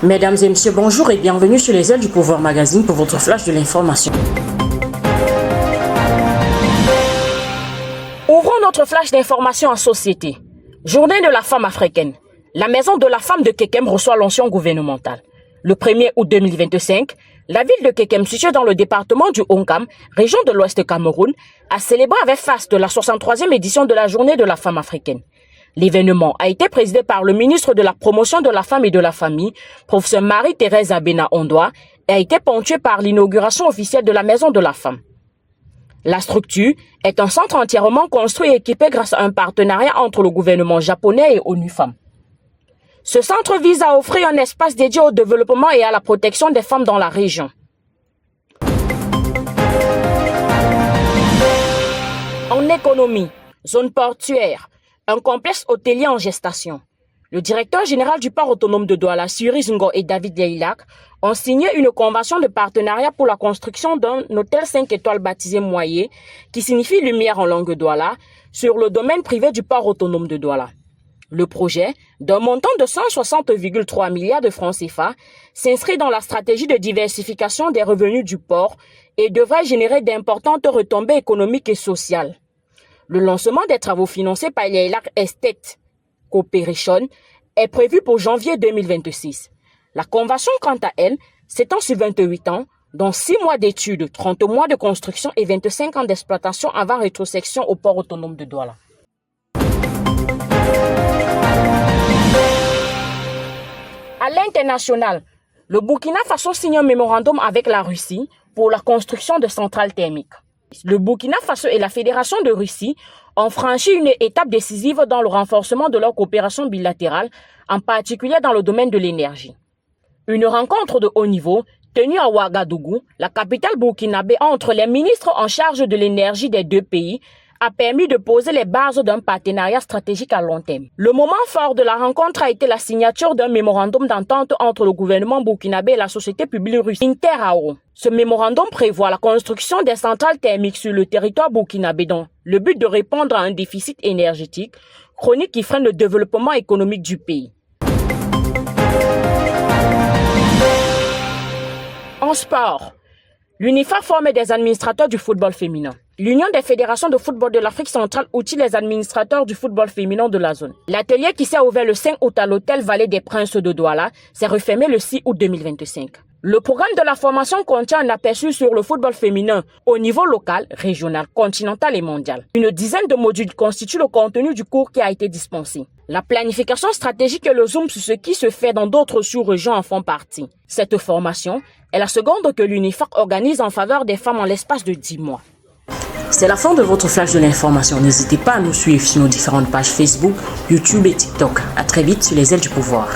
Mesdames et messieurs, bonjour et bienvenue sur les ailes du pouvoir magazine pour votre flash de l'information. Ouvrons notre flash d'information en société. Journée de la femme africaine. La maison de la femme de Kekem reçoit l'onction gouvernementale. Le 1er août 2025, la ville de Kekem, située dans le département du Onkam, région de l'Ouest Cameroun, a célébré avec faste la 63e édition de la Journée de la femme africaine. L'événement a été présidé par le ministre de la Promotion de la Femme et de la Famille, professeur Marie-Thérèse Abena Ondoa, et a été ponctué par l'inauguration officielle de la Maison de la Femme. La structure est un centre entièrement construit et équipé grâce à un partenariat entre le gouvernement japonais et ONU Femmes. Ce centre vise à offrir un espace dédié au développement et à la protection des femmes dans la région. En économie, zone portuaire, un complexe hôtelier en gestation. Le directeur général du port autonome de Douala, Cyrus Ngo et David Leilak, ont signé une convention de partenariat pour la construction d'un hôtel 5 étoiles baptisé Moyer, qui signifie lumière en langue Douala, sur le domaine privé du port autonome de Douala. Le projet, d'un montant de 160,3 milliards de francs CFA, s'inscrit dans la stratégie de diversification des revenus du port et devrait générer d'importantes retombées économiques et sociales. Le lancement des travaux financés par Leilak Estate Cooperation est prévu pour janvier 2026. La convention, quant à elle, s'étend sur 28 ans, dont 6 mois d'études, 30 mois de construction et 25 ans d'exploitation avant rétrosection au port autonome de Douala. À l'international, le Burkina Faso signe un mémorandum avec la Russie pour la construction de centrales thermiques. Le Burkina Faso et la Fédération de Russie ont franchi une étape décisive dans le renforcement de leur coopération bilatérale, en particulier dans le domaine de l'énergie. Une rencontre de haut niveau tenue à Ouagadougou, la capitale burkinabé, entre les ministres en charge de l'énergie des deux pays, a permis de poser les bases d'un partenariat stratégique à long terme. Le moment fort de la rencontre a été la signature d'un mémorandum d'entente entre le gouvernement burkinabé et la société publique russe Interao. Ce mémorandum prévoit la construction des centrales thermiques sur le territoire burkinabé dans le but de répondre à un déficit énergétique chronique qui freine le développement économique du pays. En sport, l'UNIFA forme des administrateurs du football féminin. L'Union des fédérations de football de l'Afrique centrale outille les administrateurs du football féminin de la zone. L'atelier qui s'est ouvert le 5 août à l'hôtel Vallée des Princes de Douala s'est refermé le 6 août 2025. Le programme de la formation contient un aperçu sur le football féminin au niveau local, régional, continental et mondial. Une dizaine de modules constituent le contenu du cours qui a été dispensé. La planification stratégique et le zoom sur ce qui se fait dans d'autres sous-régions en font partie. Cette formation est la seconde que l'UNIFAC organise en faveur des femmes en l'espace de 10 mois. C'est la fin de votre flash de l'information. N'hésitez pas à nous suivre sur nos différentes pages Facebook, YouTube et TikTok. À très vite sur les ailes du pouvoir.